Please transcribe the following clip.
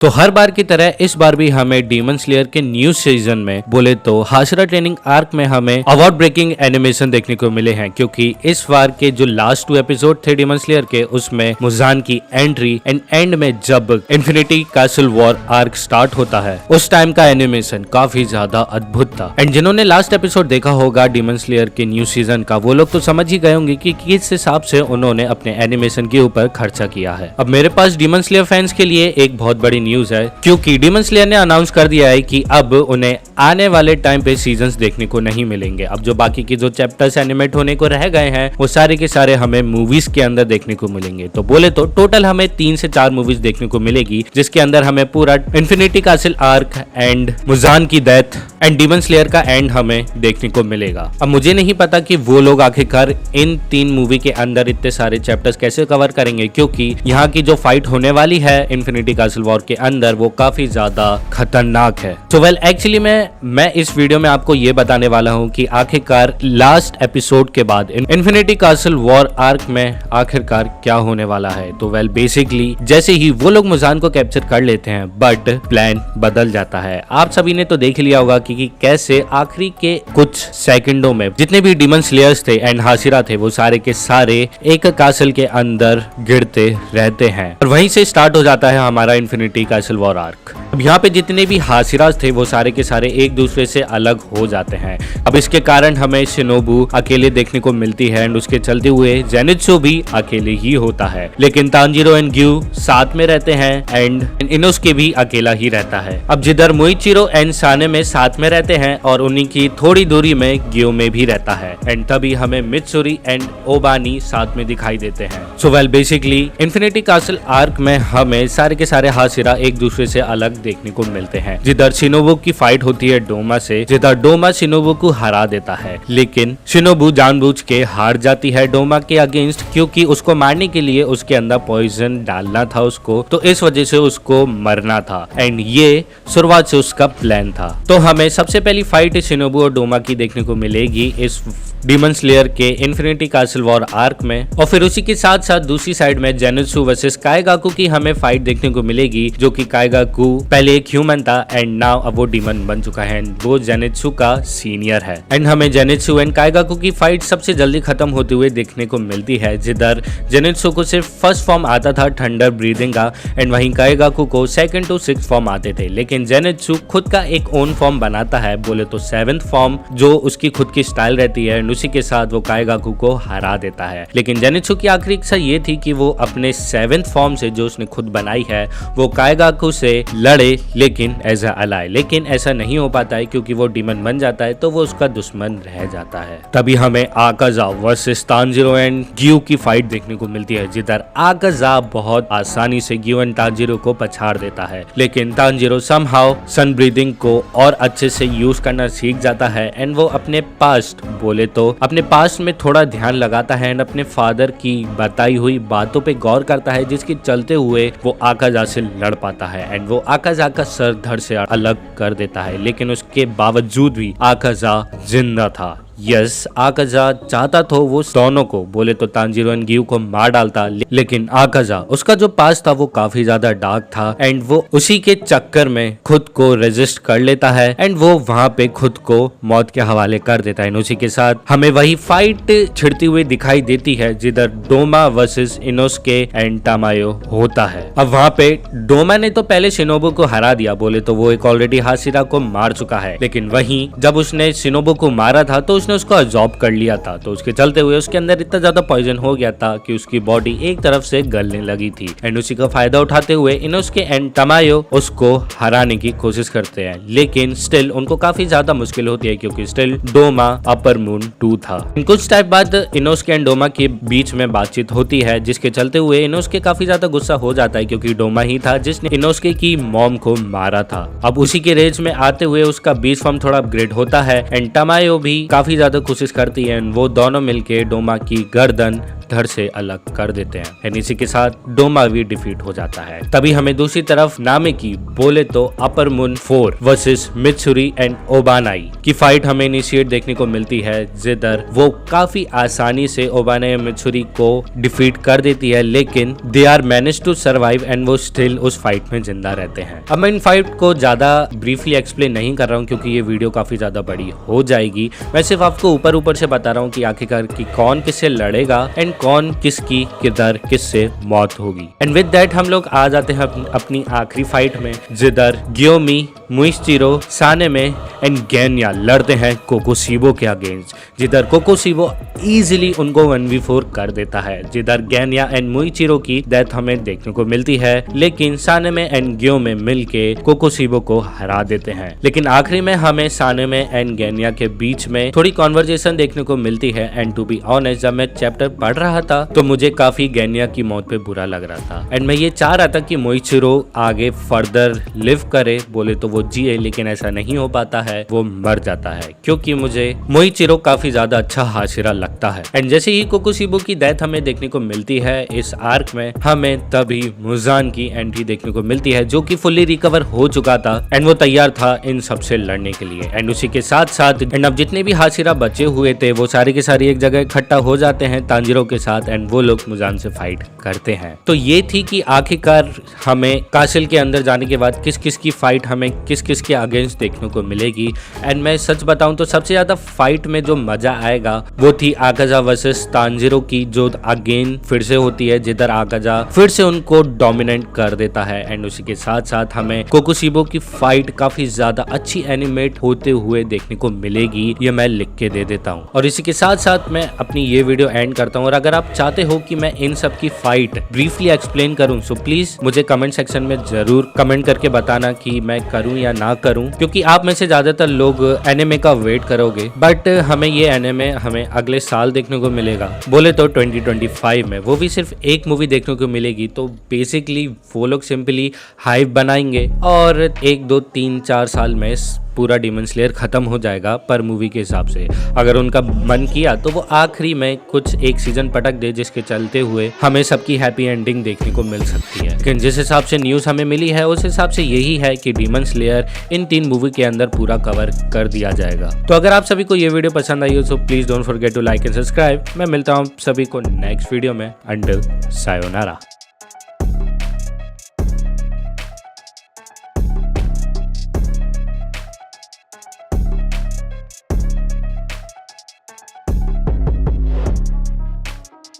तो हर बार की तरह इस बार भी हमें डीमन स्लेयर के न्यू सीजन में बोले तो हाशिरा ट्रेनिंग आर्क में हमें अवार्ड ब्रेकिंग एनिमेशन देखने को मिले हैं, क्योंकि इस बार के जो लास्ट 2 एपिसोड थे डीमन स्लेयर के उसमें मुजान की एंट्री एंड एंड में जब infinity castle war arc start होता है उस टाइम का एनिमेशन काफी ज्यादा अद्भुत था। एंड जिन्होंने लास्ट एपिसोड देखा होगा डीमन स्लेयर के न्यू सीजन का वो लोग तो समझ ही गए होंगे कि किस हिसाब से उन्होंने अपने एनिमेशन के ऊपर खर्चा किया है। अब मेरे पास डीमन स्लेयर फैंस के लिए एक बहुत बड़ी न्यूज है, क्योंकि डीमन स्लेयर ने अनाउंस कर दिया है कि अब उन्हें आने वाले टाइम पे सीजन्स देखने को नहीं मिलेंगे। अब जो बाकी के जो चैप्टर्स एनिमेट होने को रह गए हैं वो सारे के सारे हमें मूवीज के अंदर देखने को मिलेंगे। तो बोले तो टोटल हमें 3 से 4 मूवीज देखने को मिलेगी, जिसके अंदर हमें पूरा infinity castle arc and Muzan की डेथ एंड डीमन स्लेयर का एंड हमें देखने को मिलेगा। अब मुझे नहीं पता कि वो लोग आखिरकार इन 3 मूवी के अंदर इतने सारे चैप्टर्स कैसे कवर करेंगे, क्योंकि यहाँ की जो फाइट होने वाली है इन्फिनिटी कैसल वॉर के अंदर वो काफी ज्यादा खतरनाक है। तो वेल एक्चुअली मैं इस वीडियो में आपको ये बताने वाला हूँ कि आखिरकार लास्ट एपिसोड के बाद इन्फिनिटी कैसल वॉर आर्क में आखिरकार क्या होने वाला है। तो वेल बेसिकली जैसे ही वो लोग मुजान को कैप्चर कर लेते हैं बट प्लान बदल जाता है। आप सभी ने तो देख लिया होगा कि कैसे आखिरी के कुछ सेकंडों में जितने भी डीमन स्लेयर्स थे एंड हाशिरा थे वो सारे के सारे एक कैसल के अंदर गिरते रहते हैं और वहीं से स्टार्ट हो जाता है हमारा इन्फिनिटी कैसल वॉर आर्क। अब यहाँ पे जितने भी हाशिराज थे वो सारे के सारे एक दूसरे से अलग हो जाते हैं। अब इसके कारण हमें शिनोबू अकेले देखने को मिलती है एंड उसके चलते हुए जेनित्सु भी अकेले ही होता है, लेकिन तांजीरो एंड ग्यू साथ में रहते हैं एंड इनोस्के भी अकेला ही रहता है। अब जिधर मुइचिरो एंड साने में साथ में रहते हैं और उन्हीं की थोड़ी दूरी में ग्यू में भी रहता है एंड तभी हमें मित्सुरी एंड ओबानी साथ में दिखाई देते हैं। So well basically infinity castle arc में हमें सारे के सारे हाशिरा एक दूसरे से अलग देखने को मिलते हैं। जिधर शिनोबू की फाइट होती है डोमा से, जिधर डोमा शिनोबू को हरा देता है, लेकिन शिनोबू जानबूझ के हार जाती है डोमा के अगेंस्ट, क्योंकि उसको मारने के लिए उसके अंदर पॉइजन डालना था उसको, तो इस वजह से उसको मरना था एंड ये शुरुआत से उसका प्लान था। तो हमें सबसे पहली फाइट शिनोबू और डोमा की देखने को मिलेगी इस डीमन स्लेयर के इन्फिनिटी कैसल वॉर आर्क में, और फिर उसी के साथ साथ दूसरी साइड में जेनित्सु वर्सेस काइगाकू की हमें फाइट देखने को मिलेगी, जो कि काइगाकू पहले एक ह्यूमन था एंड नाउ अब वो डीमन बन चुका है एंड वो जेनित्सु का सीनियर है। एंड हमें जेनित्सु एंड काइगाकू की फाइट सबसे जल्दी खत्म होते हुए देखने को मिलती है, जिधर जेनित्सु को सिर्फ फर्स्ट फॉर्म आता था थंडर ब्रीदिंग का एंड वहीं काइगाकू को 2nd to 6th फॉर्म आते थे, लेकिन जेनित्सु खुद का एक ओन फॉर्म बनाता है, बोले तो 7th फॉर्म जो उसकी खुद की स्टाइल रहती है, उसी के साथ वो काइगाकू को हरा देता है। लेकिन जेनित्सु की आखिरी इच्छा ये थी कि वो अपने 7th फॉर्म से जो उसने खुद बनाई है वो काइगाकू से लड़े, लेकिन एज अ अलाय, लेकिन ऐसा नहीं हो पाता है क्योंकि वो डीमन बन जाता है तो वो उसका दुश्मन रह जाता है। तभी हमें Akaza versus Tanjiro and Giyu की फाइट देखने को मिलती है, जिधर आकाजा बहुत आसानी से ग्यू एंड तांजीरो को पछाड़ देता है, लेकिन तांजीरो समहाउ सन ब्रीदिंग को और अच्छे से यूज करना सीख जाता है एंड वो अपने पास्ट बोले तो अपने पास्ट में थोड़ा ध्यान लगाता है एंड अपने फादर की बताई हुई बातों पे गौर करता है, जिसके चलते हुए वो आकाजा से लड़ पाता है एंड वो आकाजा का सर धड़ से अलग कर देता है, लेकिन उसके बावजूद भी आकाजा जिंदा था। यस, आकाजा चाहता तो वो दोनों को बोले तो तांजीरो एंड ग्यू को मार डालता, लेकिन आकाजा उसका जो पास था वो काफी ज्यादा डार्क था एंड वो उसी के चक्कर में खुद को रेजिस्ट कर लेता है एंड वो वहां पे खुद को मौत के हवाले कर देता है। उसी के साथ हमें वही फाइट छिड़ती हुई दिखाई देती है, जिधर डोमा वर्सेस इनोस्के एंड तामायो होता है। अब वहां पे डोमा ने तो पहले शिनोबू को हरा दिया, बोले तो वो एक ऑलरेडी हाशिरा को मार चुका है, लेकिन वहीं जब उसने शिनोबू को मारा था तो उसको अब्जॉर्ब कर लिया था, तो उसके चलते हुए उसके अंदर इतना ज्यादा पॉइजन हो गया था कि उसकी बॉडी एक तरफ से गलने लगी थी एंड उसी का फायदा उठाते हुए इनोस्के एंड तमायो उसको हराने की कोशिश करते हैं, लेकिन स्टिल उनको काफी ज्यादा मुश्किल होती है क्योंकि स्टिल डोमा अपर मून 2 था। कुछ टाइम बाद इनोस्के एंड डोमा के बीच में बातचीत होती है, जिसके चलते हुए इनोस्के काफी ज्यादा गुस्सा हो जाता है क्योंकि डोमा ही था जिसने इनोस्के की मॉम को मारा था। अब उसी के रेंज में आते हुए उसका बीच फॉर्म थोड़ा अपग्रेड होता है एंड तमायो भी काफी ज्यादा कोशिश करती है, वो दोनों मिलके डोमा की गर्दन धड़ से अलग कर देते हैं एंड इसी के साथ डोमा भी डिफीट हो जाता है। तभी हमें दूसरी तरफ नामे की बोले तो upper moon 4 versus Mitsuri and Obanai की फाइट हमें इनिशिएट देखने को मिलती है, जिधर वो काफी आसानी से ओबानाई और मित्सुरी को डिफीट कर देती है, लेकिन they are manage to survive and वो स्टिल उस फाइट में जिंदा रहते हैं। अब मैं इन फाइट को ज्यादा ब्रीफली एक्सप्लेन नहीं कर रहा हूँ क्योंकि ये वीडियो काफी ज्यादा बड़ी हो जाएगी। मैं सिर्फ आपको ऊपर से बता रहा हूँ कि आखिरकार कि कौन किससे लड़ेगा एंड कौन किसकी किधर किससे मौत होगी। एंड विद दैट हम लोग आ जाते हैं अपनी आखिरी फाइट में, जिधर ग्योमी, मुइशिरो, सानेमे एंड गेन्या लड़ते हैं कोकोशीबो के अगेंस्ट, जिधर कोकोशीबो इजीली उनको 1v4 कर देता है, जिधर गेन्या एंड मुइशिरो की डेथ हमें देखने को मिलती है, लेकिन सानेमे एंड ग्योमी मिलके कोकोशीबो को हरा देते हैं। लेकिन आखिरी में हमें सानेमे एंड गेन्या के बीच में थोड़ी कॉन्वर्जेशन देखने को मिलती है एंड टू बी ऑनेस्ट जब मैं चैप्टर पढ़ रहा था तो मुझे काफी गेन्या की मौत पे बुरा लग रहा था एंड मैं ये चाह रहा था कि मुइशिरो आगे फर्दर लिव करे, बोले तो वो जिए, लेकिन ऐसा नहीं हो पाता है, वो मर जाता है क्योंकि मुझे मुइशिरो काफी ज्यादा अच्छा हाशिरा लगता है। एंड जैसे ही कोकोशीबो की डेथ हमें देखने को मिलती है इस आर्क में, हमें तभी मुजान की एंट्री देखने को मिलती है जो कि फुल्ली रिकवर हो चुका था एंड वो तैयार था इन सबसे लड़ने के लिए। एंड उसी के साथ साथ एंड अब जितने भी हाशिरा बचे हुए थे वो सारी के सारी एक जगह इकट्ठा हो जाते हैं तांजिरो के साथ एंड वो लोग मुजान से फाइट करते हैं। तो ये थी कि आखिरकार हमें कासिल के अंदर जाने के बाद किस किस की फाइट हमें किस किस के अगेंस्ट देखने को मिलेगी। एंड मैं सच बताऊं तो सबसे ज्यादा फाइट में जो मजा आएगा वो थी आकाजा वर्सेस तांजिरो की, जो अगेन फिर से होती है, जिधर आकाजा फिर से उनको डोमिनेट कर देता है। एंड उसी के साथ साथ हमें कोकोशीबो की फाइट काफी ज्यादा अच्छी एनिमेट होते हुए देखने को मिलेगी, ये मैं लिख के दे देता हूँ। और इसी के साथ साथ मैं अपनी ये वीडियो एंड करता हूँ और अगर आप चाहते हो कि मैं इन सब की फाइट ब्रीफली एक्सप्लेन करूँ सो प्लीज मुझे कमेंट सेक्शन में जरूर कमेंट करके बताना कि मैं करूँ या ना करूँ, क्योंकि आप में से ज्यादातर लोग एनिमे का वेट करोगे बट हमें ये एनिमे हमें अगले साल देखने को मिलेगा, बोले तो 2025 में, वो भी सिर्फ एक मूवी देखने को मिलेगी। तो बेसिकली वो लोग सिंपली हाइप बनाएंगे और 1 2 3 4 साल में पूरा डीमन स्लेयर खत्म हो जाएगा पर मूवी के हिसाब से। अगर उनका मन किया तो वो आखिरी में कुछ एक सीजन पटक दे जिसके चलते हुए हमें सबकी हैप्पी एंडिंग देखने को मिल सकती है। लेकिन जिस हिसाब से न्यूज हमें मिली है उस हिसाब से यही है कि डीमन स्लेयर इन 3 मूवी के अंदर पूरा कवर कर दिया जाएगा। तो अगर आप सभी को ये वीडियो पसंद आई हो तो please don't forget to like and subscribe. मैं मिलता हूँ सभी को नेक्स्ट वीडियो में। Until sayonara.